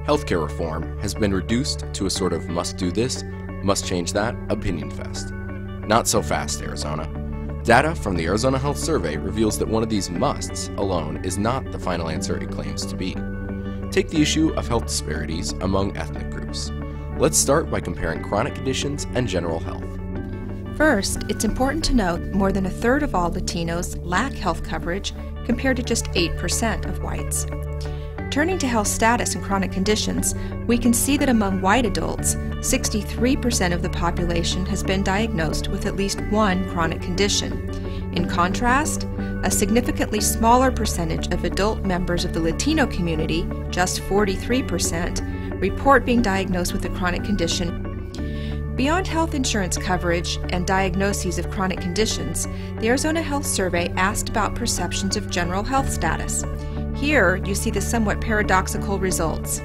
Healthcare reform has been reduced to a sort of must do this, must change that opinion fest. Not so fast, Arizona. Data from the Arizona Health Survey reveals that one of these musts alone is not the final answer it claims to be. Take the issue of health disparities among ethnic groups. Let's start by comparing chronic conditions and general health. First, it's important to note more than a third of all Latinos lack health coverage compared to just 8% of whites. Turning to health status and chronic conditions, we can see that among white adults, 63% of the population has been diagnosed with at least one chronic condition. In contrast, a significantly smaller percentage of adult members of the Latino community, just 43%, report being diagnosed with a chronic condition. Beyond health insurance coverage and diagnoses of chronic conditions, the Arizona Health Survey asked about perceptions of general health status. Here, you see the somewhat paradoxical results.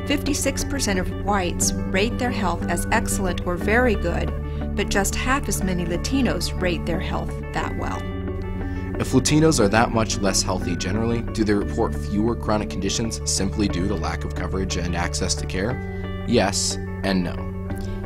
56% of whites rate their health as excellent or very good, but just half as many Latinos rate their health that well. If Latinos are that much less healthy generally, do they report fewer chronic conditions simply due to lack of coverage and access to care? Yes and no.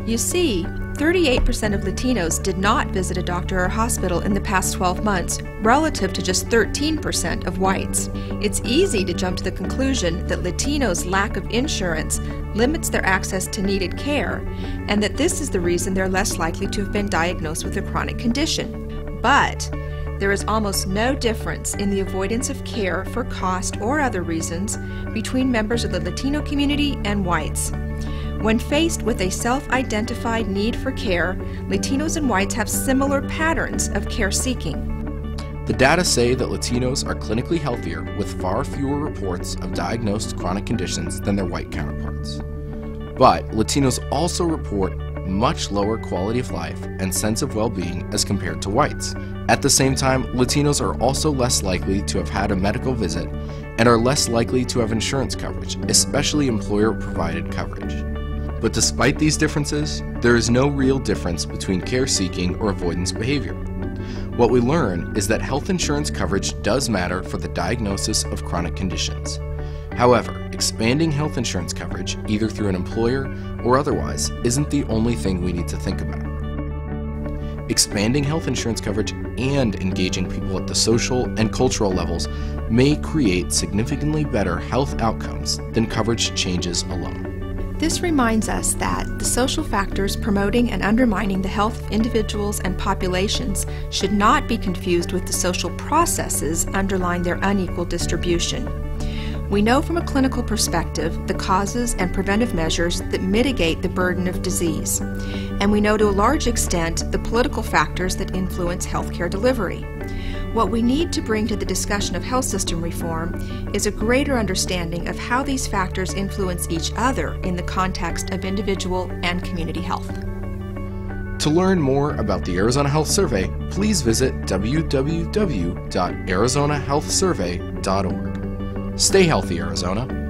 You see, 38% of Latinos did not visit a doctor or hospital in the past 12 months, relative to just 13% of whites. It's easy to jump to the conclusion that Latinos' lack of insurance limits their access to needed care, and that this is the reason they're less likely to have been diagnosed with a chronic condition. But there is almost no difference in the avoidance of care for cost or other reasons between members of the Latino community and whites. When faced with a self-identified need for care, Latinos and whites have similar patterns of care seeking. The data say that Latinos are clinically healthier with far fewer reports of diagnosed chronic conditions than their white counterparts. But Latinos also report much lower quality of life and sense of well-being as compared to whites. At the same time, Latinos are also less likely to have had a medical visit and are less likely to have insurance coverage, especially employer-provided coverage. But despite these differences, there is no real difference between care-seeking or avoidance behavior. What we learn is that health insurance coverage does matter for the diagnosis of chronic conditions. However, expanding health insurance coverage, either through an employer or otherwise, isn't the only thing we need to think about. Expanding health insurance coverage and engaging people at the social and cultural levels may create significantly better health outcomes than coverage changes alone. This reminds us that the social factors promoting and undermining the health of individuals and populations should not be confused with the social processes underlying their unequal distribution. We know from a clinical perspective the causes and preventive measures that mitigate the burden of disease, and we know to a large extent the political factors that influence healthcare delivery. What we need to bring to the discussion of health system reform is a greater understanding of how these factors influence each other in the context of individual and community health. To learn more about the Arizona Health Survey, please visit www.arizonahealthsurvey.org. Stay healthy, Arizona.